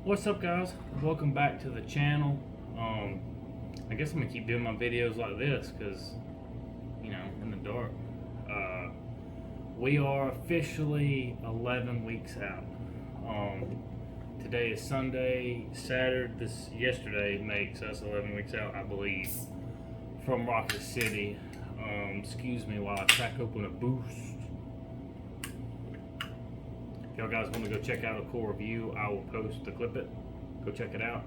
What's up, guys? Welcome back to the channel. I guess I'm gonna keep doing my videos like this because, in the dark. We are officially 11 weeks out. Today is Sunday. Yesterday makes us 11 weeks out, I believe, from Rocket City. Excuse me while I crack open a Boost. If y'all guys want to go check out a cool review, I will post the clip it. Go check it out.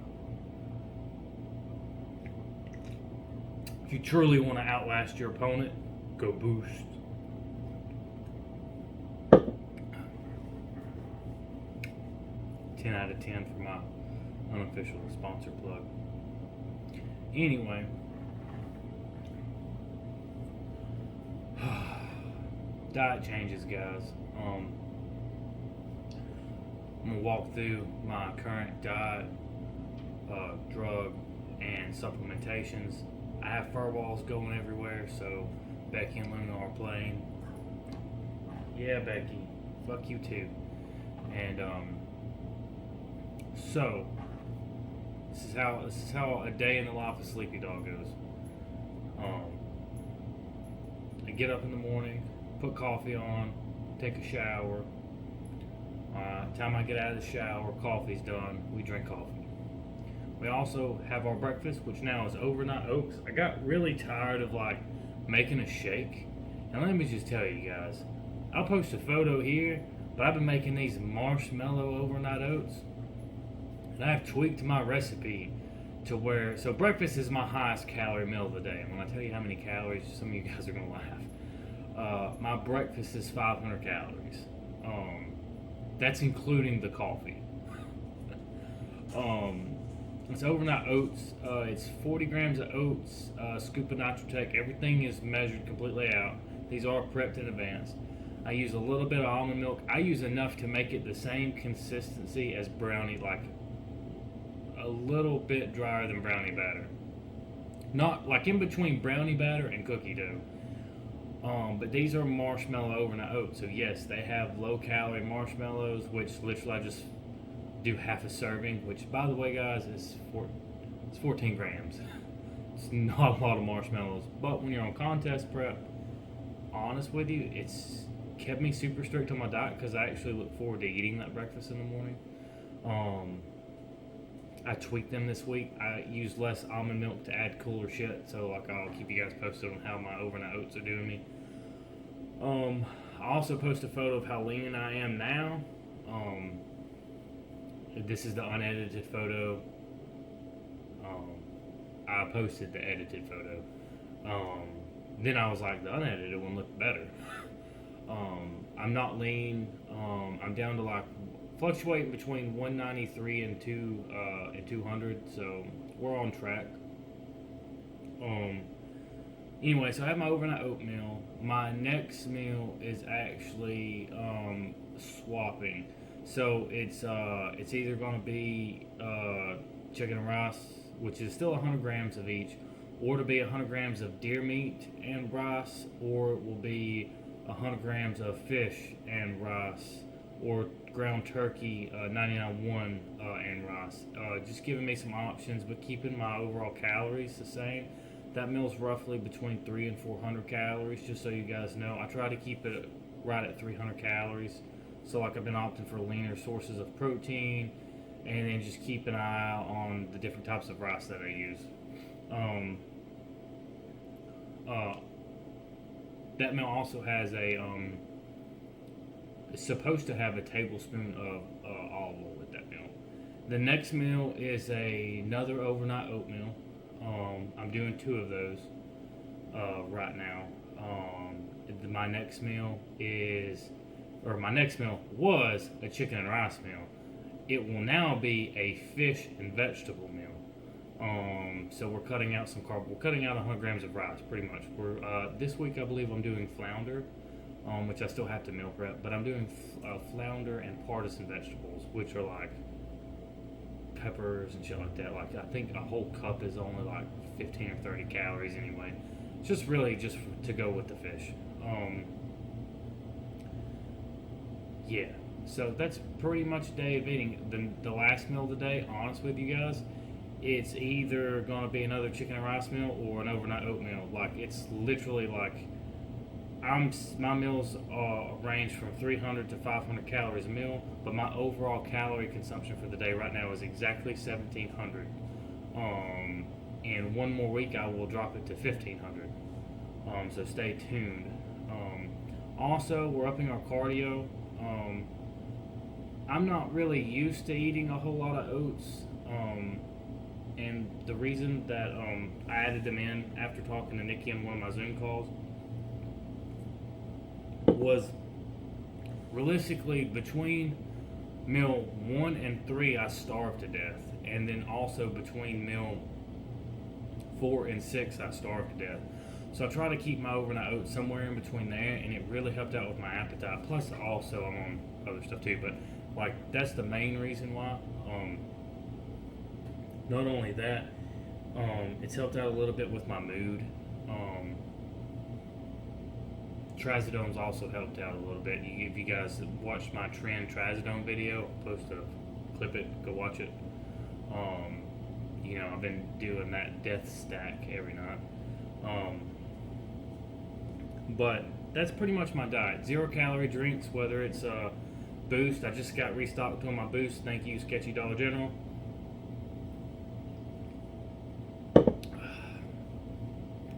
If you truly want to outlast your opponent, go Boost. Ten out of 10 for my unofficial sponsor plug. Anyway, diet changes, guys. I'm gonna walk through my current diet, drug, and supplementations. I have fur balls going everywhere, so Becky and Luna are playing. Yeah, Becky, fuck you too. And so this is how a day in the life of Sleepy Dog goes. I get up in the morning, put coffee on, take a shower. Time I get out of the shower, coffee's done, we drink coffee. We also have our breakfast, which now is overnight oats. I got really tired of making a shake. And let me just tell you guys, I'll post a photo here, but I've been making these Marshmallow overnight oats. And I've tweaked my recipe to where, so breakfast is my highest calorie meal of the day. And when I tell you how many calories, some of you guys are gonna laugh. My breakfast is 500 calories. That's including the coffee. It's overnight oats. It's 40 grams of oats, scoop of Nitrotech. Everything is measured completely out. These are prepped in advance. I use a little bit of almond milk. I use enough to make it the same consistency as brownie, like a little bit drier than brownie batter. Not like in between brownie batter and cookie dough. But these are marshmallow overnight oats. So yes, they have low calorie marshmallows, which literally I just do half a serving, which by the way, guys, it's 14 grams. It's not a lot of marshmallows. But when you're on contest prep, honest with you, it's kept me super strict on my diet because I actually look forward to eating that breakfast in the morning. I tweaked them this week. I used less almond milk to add cooler shit, so I'll keep you guys posted on how my overnight oats are doing me. I also post a photo of how lean I am now. This is the unedited photo. I posted the edited photo. Then I was like, the unedited one looked better. I'm not lean. I'm down to fluctuating between 193 and 200, so we're on track. Anyway, so I have my overnight oatmeal. My next meal is actually swapping. So it's either going to be chicken and rice, which is still 100 grams of each, or to be 100 grams of deer meat and rice, or it will be 100 grams of fish and rice, or ground turkey 99.1 and rice. Just giving me some options, but keeping my overall calories the same. That meal's roughly between 300 and 400 calories, just so you guys know. I try to keep it right at 300 calories. So I've been opting for leaner sources of protein, and then just keep an eye out on the different types of rice that I use. That meal also has it's supposed to have a tablespoon of olive oil with that meal. The next meal is another overnight oatmeal. I'm doing 2 of those right now. My next meal was a chicken and rice meal. It will now be a fish and vegetable meal. So we're cutting out some carb. We're cutting out 100 grams of rice, pretty much. This week I believe I'm doing flounder, which I still have to meal prep, but I'm doing flounder and partisan vegetables, which are like peppers and shit like that. I think a whole cup is only 15 or 30 calories anyway. It's just really just to go with the fish. Yeah. So that's pretty much a day of eating. The last meal of the day, honest with you guys, it's either gonna be another chicken and rice meal or an overnight oatmeal. Like it's literally like my meals range from 300 to 500 calories a meal, but my overall calorie consumption for the day right now is exactly 1,700. In one more week, I will drop it to 1,500. So stay tuned. Also, we're upping our cardio. I'm not really used to eating a whole lot of oats. And the reason that I added them in after talking to Nikki on one of my Zoom calls was realistically between meal 1 and 3 I starved to death, and then also between meal 4 and 6 I starved to death. So I try to keep my overnight oats somewhere in between there, and it really helped out with my appetite. Plus also I'm on other stuff too, but like that's the main reason why. Not only that, it's helped out a little bit with my mood. Trazodone's also helped out a little bit. If you guys watched my trend trazodone video, I'll post a clip it, go watch it. I've been doing that death stack every night. But that's pretty much my diet. 0 calorie drinks, whether it's Boost. I just got restocked on my Boost. Thank you, Sketchy Dollar General.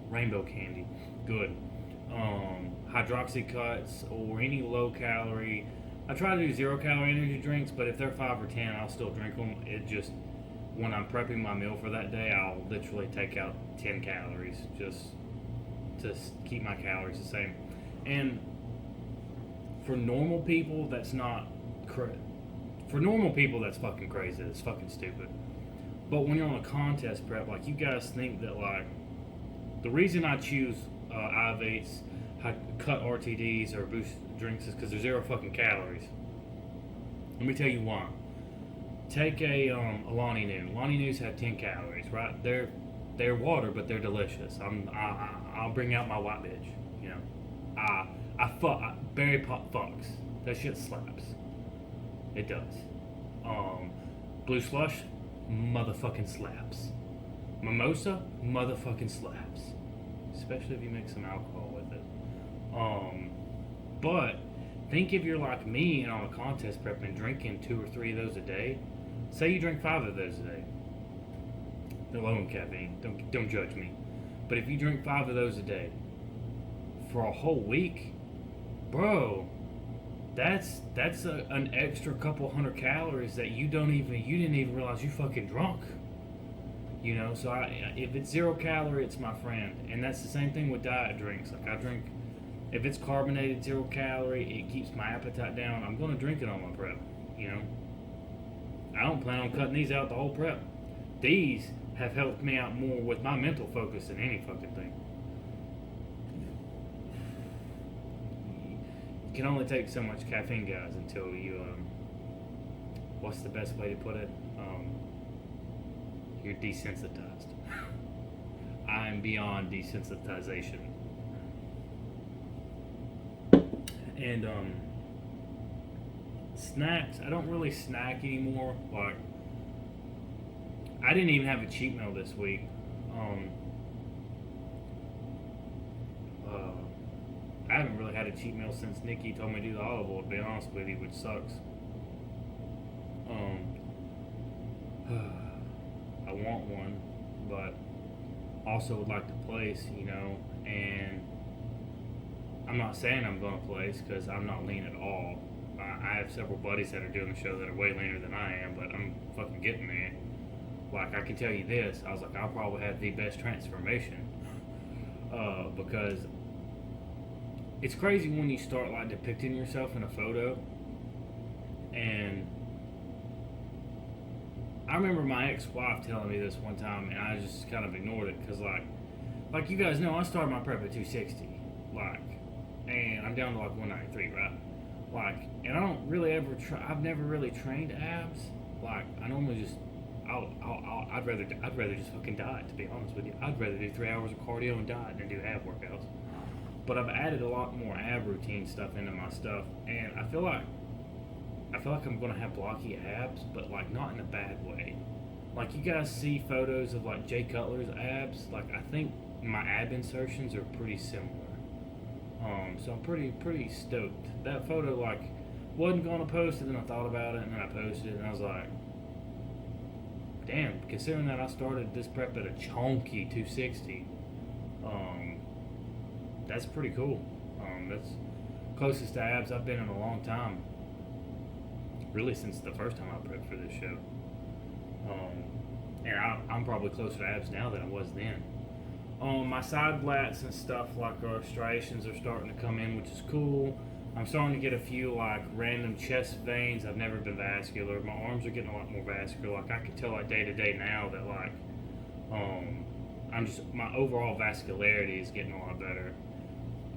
Rainbow candy, good. Hydroxy cuts or any low calorie. I try to do 0 calorie energy drinks, but if they're 5 or 10, I'll still drink them. It just, when I'm prepping my meal for that day, I'll literally take out 10 calories just to keep my calories the same. And for normal people, that's not for normal people, that's fucking crazy. That's fucking stupid. But when you're on a contest prep, like you guys think that like the reason I choose Ivates, cut RTDs or Boost drinks is because they're 0 fucking calories. Let me tell you why. Take a Lonnie New. Lonnie News have 10 calories, right? They're water, but they're delicious. I'll bring out my white bitch. Berry pop fucks. That shit slaps. It does. Blue Slush, motherfucking slaps. Mimosa, motherfucking slaps. Especially if you mix some alcohol with it. But think if you're like me and on a contest prep and drinking 2 or 3 of those a day. Say you drink 5 of those a day. They're low in caffeine. Don't judge me. But if you drink 5 of those a day for a whole week, bro, that's an extra couple hundred calories that you didn't even realize you fucking drunk. So if it's 0 calorie, it's my friend. And that's the same thing with diet drinks. Like I drink, if it's carbonated 0 calorie, it keeps my appetite down. I'm going to drink it on my prep, I don't plan on cutting these out the whole prep. These have helped me out more with my mental focus than any fucking thing. You can only take so much caffeine, guys, until you, what's the best way to put it? You're desensitized. I'm beyond desensitization. And snacks, I don't really snack anymore. Like, I didn't even have a cheat meal this week. I haven't really had a cheat meal since Nikki told me to do the olive oil, to be honest with you, which sucks. I want one, but also would like to place, and I'm not saying I'm going to place because I'm not lean at all. I have several buddies that are doing the show that are way leaner than I am, but I'm fucking getting there. Like, I can tell you this, I was like, I'll probably have the best transformation, because it's crazy when you start, like, depicting yourself in a photo, and I remember my ex-wife telling me this one time, and I just kind of ignored it, because, like you guys know, I started my prep at 260, and I'm down to, 193, right? And I don't really ever I've never really trained abs. I normally just, I'd rather just fucking diet, to be honest with you. I'd rather do 3 hours of cardio and diet than do ab workouts. But I've added a lot more ab routine stuff into my stuff, and I feel like I feel like I'm gonna have blocky abs, but like not in a bad way. Like you guys see photos of like Jay Cutler's abs, like I think my ab insertions are pretty similar. So I'm pretty stoked. That photo like wasn't gonna post it, then I thought about it, and then I posted it, and I was like, damn. Considering that I started this prep at a chunky 260, that's pretty cool. That's closest to abs I've been in a long time. Really, since the first time I prepped for this show. And I'm probably closer to abs now than I was then. My side lats and stuff like our striations are starting to come in, which is cool. I'm starting to get a few like random chest veins. I've never been vascular. My arms are getting a lot more vascular. Like I can tell like day to day now that like my overall vascularity is getting a lot better.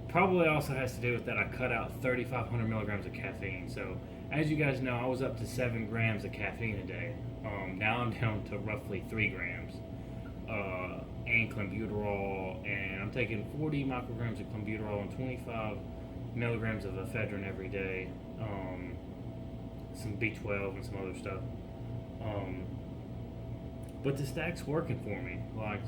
Probably also has to do with that I cut out 3,500 milligrams of caffeine. So as you guys know, I was up to 7 grams of caffeine a day. Now I'm down to roughly 3 grams. And clenbuterol, and I'm taking 40 micrograms of clenbuterol and 25 milligrams of ephedrine every day. Some B12 and some other stuff. But the stack's working for me. Like,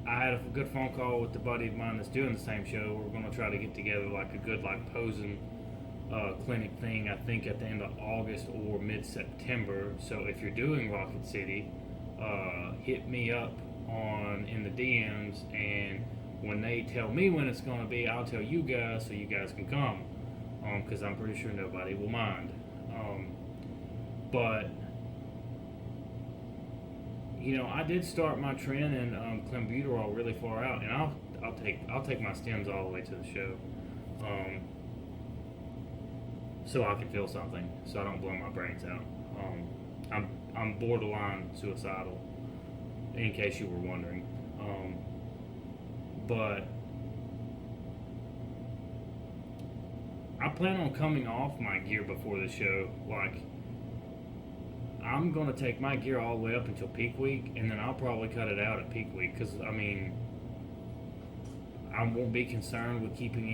I had a good phone call with the buddy of mine that's doing the same show. We're going to try to get together like a good like posing clinic thing, I think at the end of August or mid-September. So if you're doing Rocket City, hit me up in the DMs, and when they tell me when it's going to be, I'll tell you guys so you guys can come, because I'm pretty sure nobody will mind. But I did start my trend in clenbuterol really far out, and I'll take my stems all the way to the show, so I can feel something, so I don't blow my brains out. I'm borderline suicidal, in case you were wondering. But I plan on coming off my gear before the show. Like, I'm going to take my gear all the way up until peak week, and then I'll probably cut it out at peak week, because, I won't be concerned with keeping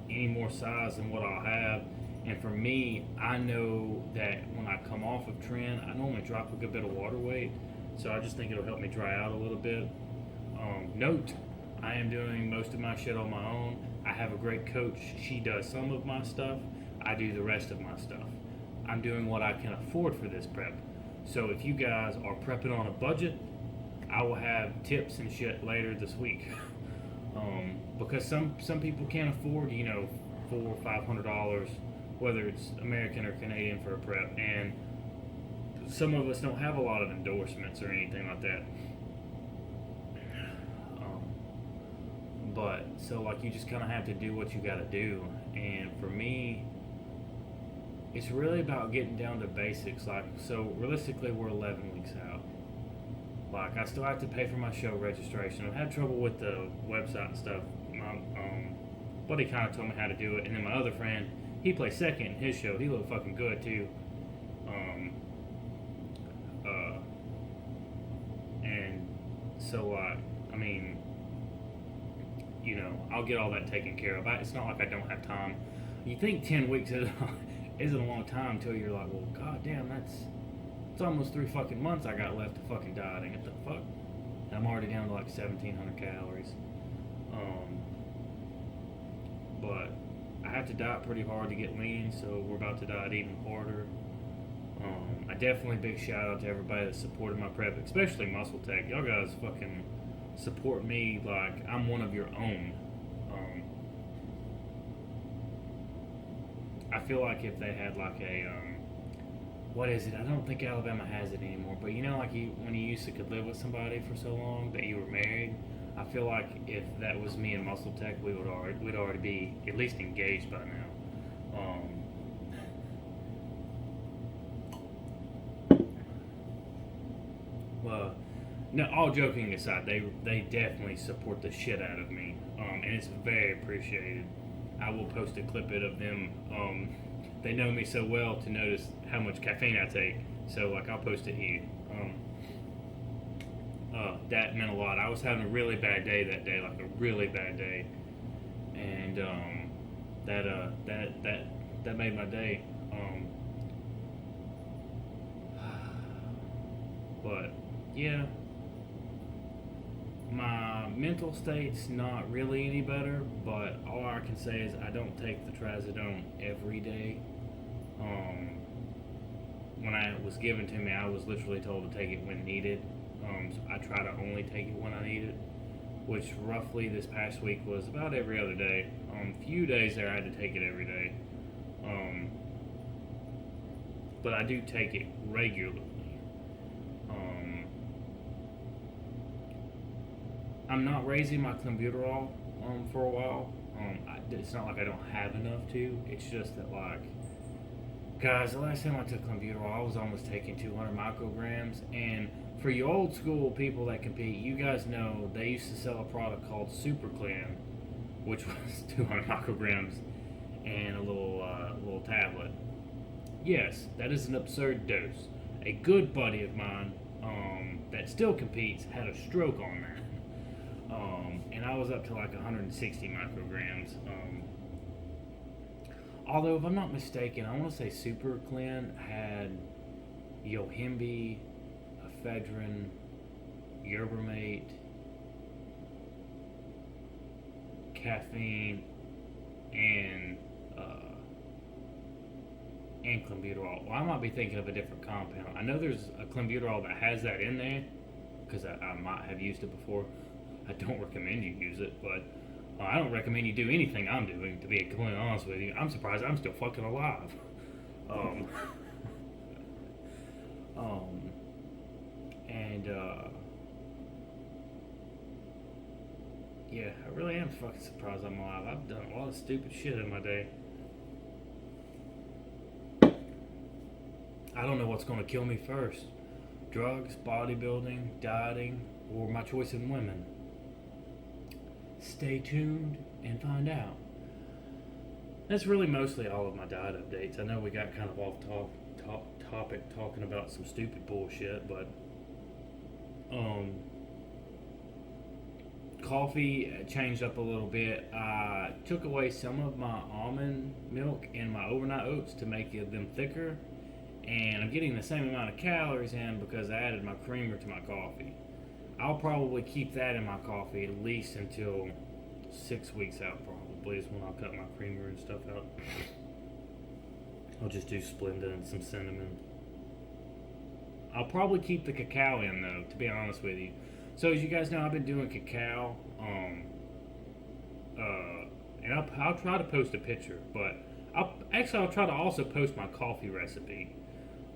any more size than what I'll have. And for me, I know that when I come off of trend, I normally drop a good bit of water weight, so I just think it'll help me dry out a little bit. Note, I am doing most of my shit on my own. I have a great coach. She does some of my stuff. I do the rest of my stuff. I'm doing what I can afford for this prep. So if you guys are prepping on a budget, I will have tips and shit later this week. Because some people can't afford, $400 or $500, whether it's American or Canadian for a prep, and some of us don't have a lot of endorsements or anything like that. But so like you just kind of have to do what you got to do, and for me, it's really about getting down to basics. Like, so realistically, we're 11 weeks out. Like, I still have to pay for my show registration. I've had trouble with the website and stuff. My buddy kind of told me how to do it, and then my other friend, he played second in his show. He looked fucking good too. And so I'll get all that taken care of. It's not like I don't have time. You think 10 weeks isn't a long time until you're like, well, goddamn, it's almost 3 fucking months I got left to fucking dieting. What the fuck? And I'm already down to like 1,700 calories. But I have to diet pretty hard to get lean, so we're about to diet even harder. I definitely big shout out to everybody that supported my prep, especially Muscle Tech. Y'all guys fucking support me like I'm one of your own. I feel like if they had like a what is it? I don't think Alabama has it anymore, but like when you used to could live with somebody for so long that you were married. I feel like if that was me and Muscle Tech, we'd already be at least engaged by now. Well, no, all joking aside, they definitely support the shit out of me, and it's very appreciated. I will post a clip of them. They know me so well to notice how much caffeine I take, so like I'll post it here. That meant a lot. I was having a really bad day that day, like a really bad day, and that made my day. But yeah, my mental state's not really any better, but all I can say is I don't take the trazodone every day. When it was given to me, I was literally told to take it when needed. So I try to only take it when I need it, which roughly this past week was about every other day. Few days there I had to take it every day. But I do take it regularly. I'm not raising my clenbuterol for a while. It's not like I don't have enough to. It's just that, like, guys, the last time I took clenbuterol, I was almost taking 200 micrograms. And for you old school people that compete, you guys know they used to sell a product called Super Clen, which was 200 micrograms and a little tablet. Yes, that is an absurd dose. A good buddy of mine that still competes had a stroke on that. And I was up to like 160 micrograms. Although, if I'm not mistaken, I want to say Super Clen had yohimbe, ephedrine, yerba mate, caffeine, and clenbuterol. Well, I might be thinking of a different compound. I know there's a clenbuterol that has that in there because I might have used it before. I don't recommend you use it, but I don't recommend you do anything I'm doing, to be completely honest with you. I'm surprised I'm still fucking alive. Yeah, I really am fucking surprised I'm alive. I've done a lot of stupid shit in my day. I don't know what's going to kill me first. Drugs, bodybuilding, dieting, or my choice in women. Stay tuned and find out. That's really mostly all of my diet updates. I know we got kind of off topic talking about some stupid bullshit, but coffee changed up a little bit. I took away some of my almond milk and my overnight oats to make them thicker, and I'm getting the same amount of calories in because I added my creamer to my coffee. I'll probably keep that in my coffee at least until 6 weeks out, probably, is when I'll cut my creamer and stuff out. I'll just do Splenda and some cinnamon. I'll probably keep the cacao in, though, to be honest with you. So, as you guys know, I've been doing cacao, and I'll try to post a picture, but I'll try to also post my coffee recipe,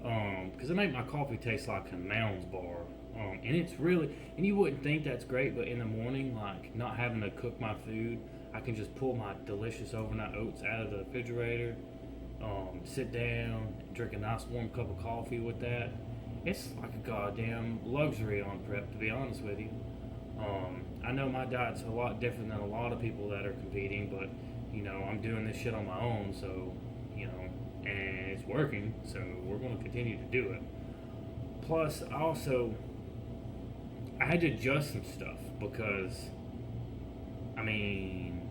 because I make my coffee taste like a Mounds bar. And it's really, and you wouldn't think that's great, but in the morning, like, not having to cook my food, I can just pull my delicious overnight oats out of the refrigerator, sit down, drink a nice warm cup of coffee with that. It's like a goddamn luxury on prep, to be honest with you. I know my diet's a lot different than a lot of people that are competing, but, you know, I'm doing this shit on my own, so, you know, and it's working, so we're going to continue to do it. Plus, I had to adjust some stuff because, I mean,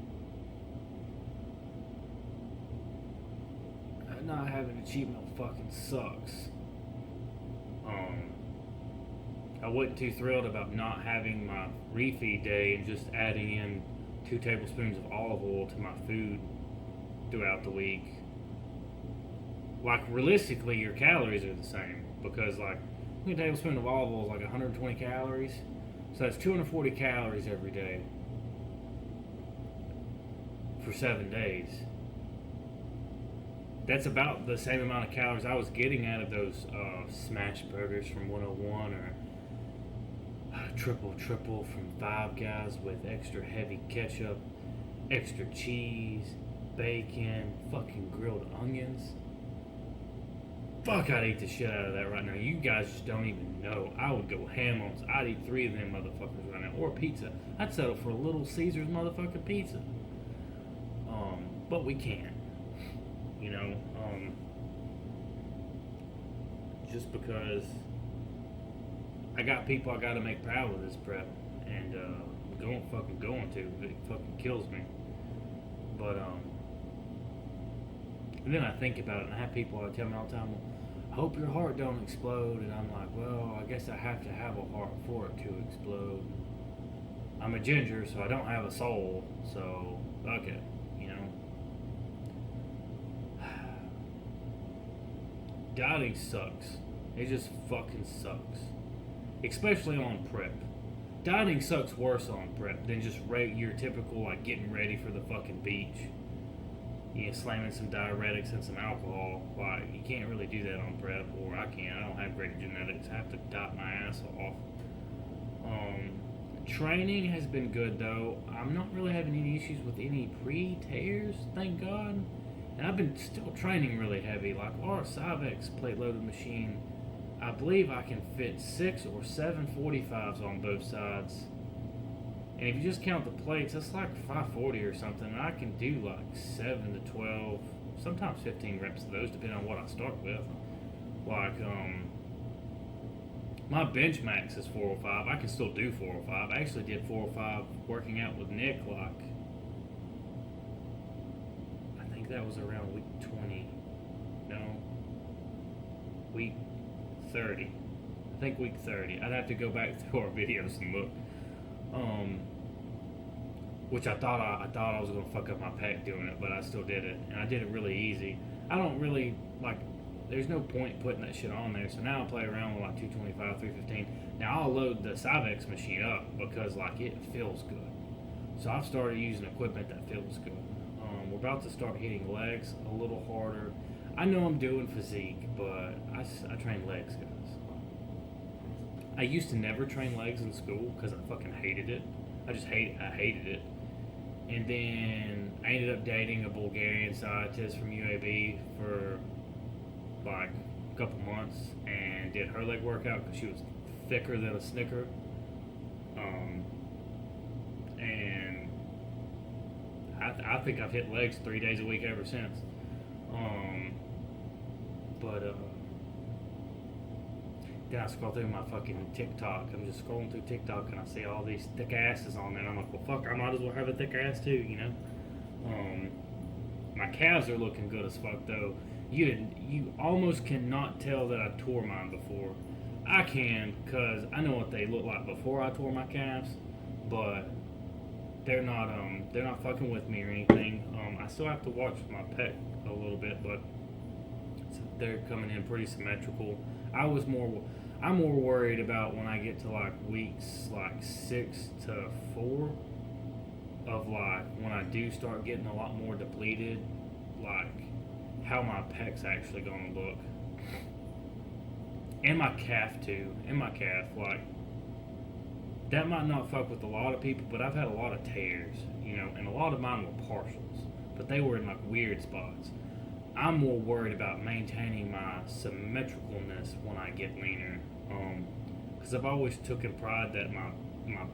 not having a cheat meal fucking sucks. I wasn't too thrilled about not having my refeed day and just adding in 2 tablespoons of olive oil to my food throughout the week. Like, realistically, your calories are the same because, like, a tablespoon of olive oil is like 120 calories. So that's 240 calories every day for 7 days. That's about the same amount of calories I was getting out of those smash burgers from 101 or triple from Five Guys with extra heavy ketchup, extra cheese, bacon, fucking grilled onions. Fuck, I'd eat the shit out of that right now. You guys just don't even know. I would go ham on. I'd eat 3 of them motherfuckers right now. Or pizza. I'd settle for a Little Caesars motherfucking pizza. But we can't. You know, just because I got people I gotta make proud with this prep. And, going to. It fucking kills me. But, And then I think about it, and I have people tell me all the time, well, I hope your heart don't explode. And I'm like, well, I guess I have to have a heart for it to explode. I'm a ginger, so I don't have a soul, so fuck it, you know. Dieting sucks. It just fucking sucks. Especially on prep. Dieting sucks worse on prep than just your typical, like, getting ready for the fucking beach. You know, slamming some diuretics and some alcohol. Like, you can't really do that on prep, or I can't. I don't have great genetics. I have to diet my ass off. Training has been good, though. I'm not really having any issues with any pre-tears, thank God. And I've been still training really heavy. Like our Cyvex plate-loaded machine, I believe I can fit 6 or 7 45s on both sides. And if you just count the plates, that's like 540 or something. I can do like 7 to 12, sometimes 15 reps of those, depending on what I start with. Like, my bench max is 405. I can still do 405. I actually did 405 working out with Nick, like, I think that was around week 20. No, week 30. I think week 30. I'd have to go back through our videos and look. Which I thought I was gonna fuck up my pec doing it, but I still did it, and I did it really easy. I don't really like. There's no point putting that shit on there, so now I play around with like 225, 315. Now I'll load the Cyvex machine up because like it feels good. So I've started using equipment that feels good. We're about to start hitting legs a little harder. I know I'm doing physique, but I train legs, guys. I used to never train legs in school because I fucking hated it. I hated it. And then I ended up dating a Bulgarian scientist from UAB for like a couple months and did her leg workout because she was thicker than a Snicker. And I think I've hit legs 3 days a week ever since. Then I scroll through my fucking TikTok. I'm just scrolling through TikTok and I see all these thick asses on there. And I'm like, well, fuck, I might as well have a thick ass too, you know? My calves are looking good as fuck, though. You almost cannot tell that I tore mine before. I can, because I know what they look like before I tore my calves, but they're not fucking with me or anything. I still have to watch my pec a little bit, but they're coming in pretty symmetrical. I'm more worried about when I get to like weeks like 6 to 4 of like when I do start getting a lot more depleted, like how my pec's actually gonna look. And my calf too. Like that might not fuck with a lot of people, but I've had a lot of tears, you know, and a lot of mine were partials, but they were in like weird spots. I'm more worried about maintaining my symmetricalness when I get leaner, because I've always taken pride that my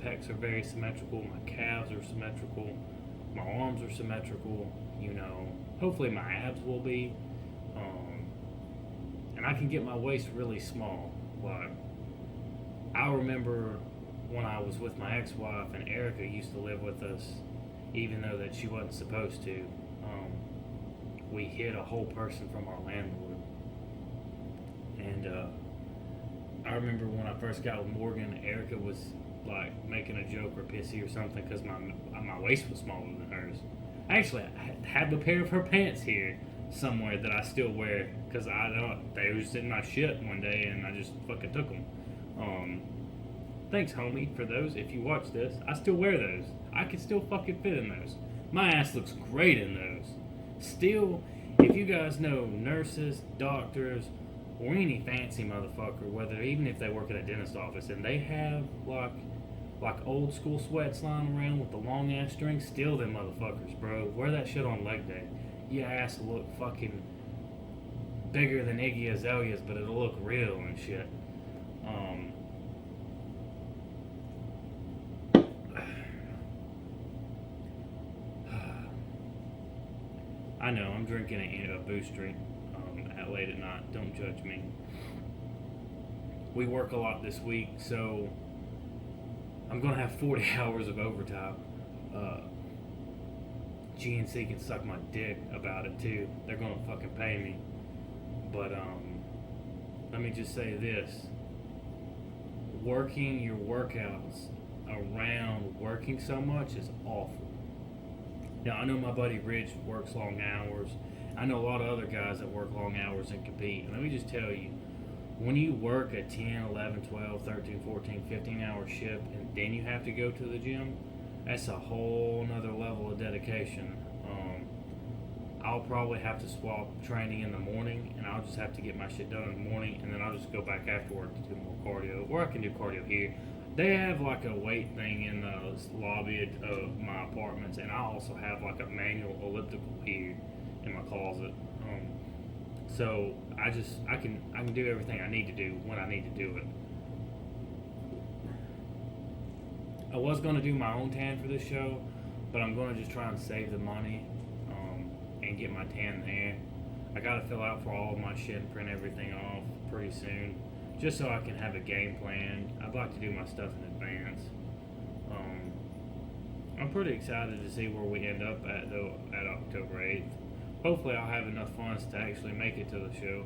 pecs are very symmetrical, my calves are symmetrical, my arms are symmetrical, you know, hopefully my abs will be, and I can get my waist really small. Like, I remember when I was with my ex-wife and Erica used to live with us, even though that she wasn't supposed to. We hid a whole person from our landlord. And I remember when I first got with Morgan, Erica was like making a joke or pissy or something because my waist was smaller than hers. Actually, I have a pair of her pants here somewhere that I still wear because I know they were just in my shit one day and I just fucking took them. Thanks, homie, for those. If you watch this, I still wear those. I can still fucking fit in those. My ass looks great in those. Still, if you guys know nurses, doctors, or any fancy motherfucker, whether even if they work at a dentist office and they have like old school sweats lying around with the long ass strings, steal them motherfuckers, bro. Wear that shit on leg day. Your ass will look fucking bigger than Iggy Azalea's, but it'll look real and shit. I know, I'm drinking a boost drink at late at night. Don't judge me. We work a lot this week, so I'm going to have 40 hours of overtime. GNC can suck my dick about it too. They're gonna fucking pay me. But let me just say this: working your workouts around working so much is awful. Now, I know my buddy Rich works long hours. I know a lot of other guys that work long hours and compete. And let me just tell you, when you work a 10, 11, 12, 13, 14, 15 hour shift and then you have to go to the gym, that's a whole nother level of dedication. I'll probably have to swap training in the morning, and I'll just have to get my shit done in the morning, and then I'll just go back after work to do more cardio, or I can do cardio here. They have like a weight thing in the lobby of my apartments, and I also have like a manual elliptical here in my closet. So I can do everything I need to do when I need to do it. I was going to do my own tan for this show, but I'm going to just try and save the money and get my tan there. I got to fill out for all of my shit and print everything off pretty soon, just so I can have a game plan. I'd like to do my stuff in advance. I'm pretty excited to see where we end up at though at October 8th. Hopefully I'll have enough funds to actually make it to the show.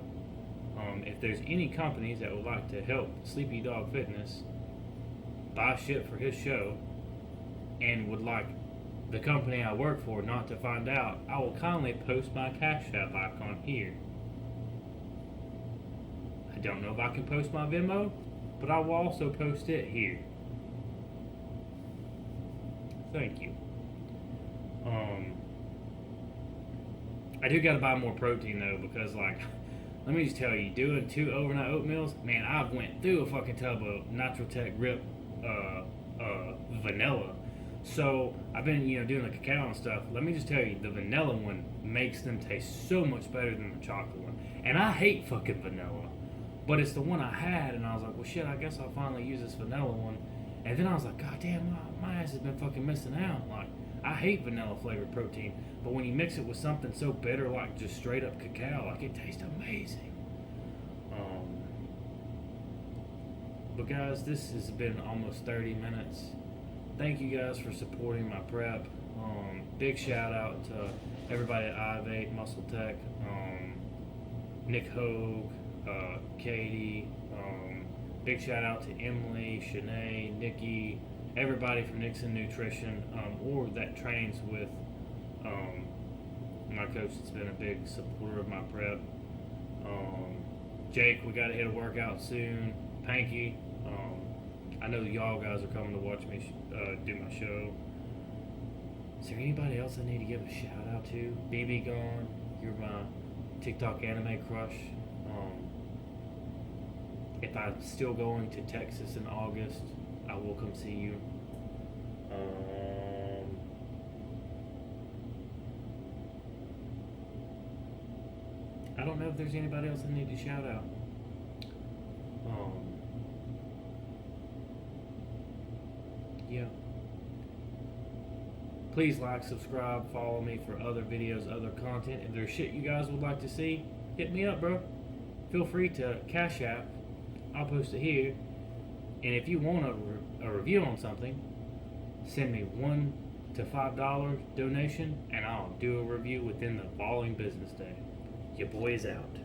If there's any companies that would like to help Sleepy Dog Fitness buy shit for his show and would like the company I work for not to find out, I will kindly post my Cash App icon here. I don't know if I can post my Venmo, but I will also post it here. Thank you. I do gotta buy more protein though, because like, let me just tell you, doing 2 overnight oatmeals, man, I went through a fucking tub of Nitrotech Rip vanilla. So I've been, doing the cacao and stuff. Let me just tell you, the vanilla one makes them taste so much better than the chocolate one. And I hate fucking vanilla, but it's the one I had, and I was like, well, shit, I guess I'll finally use this vanilla one. And then I was like, god damn, my ass has been fucking missing out. Like, I hate vanilla flavored protein, but when you mix it with something so bitter, like just straight up cacao, like it tastes amazing. But guys, this has been almost 30 minutes. Thank you guys for supporting my prep. Big shout out to everybody at i8 Muscle Tech, Nick Hogue, Katie. Big shout out to Emily, Shanae, Nikki, everybody from Nixon Nutrition, or that trains with my coach that's been a big supporter of my prep. Jake, we got to hit a workout soon. Panky, I know y'all guys are coming to watch me do my show. Is there anybody else I need to give a shout out to? BB Gone, you're my TikTok anime crush. If I'm still going to Texas in August, I will come see you. I don't know if there's anybody else I need to shout out. Yeah. Please like, subscribe, follow me for other videos, other content. If there's shit you guys would like to see, hit me up, bro. Feel free to Cash App. I'll post it here. And if you want a review on something, send me $1 to $5 donation, and I'll do a review within the following business day. Your boy is out.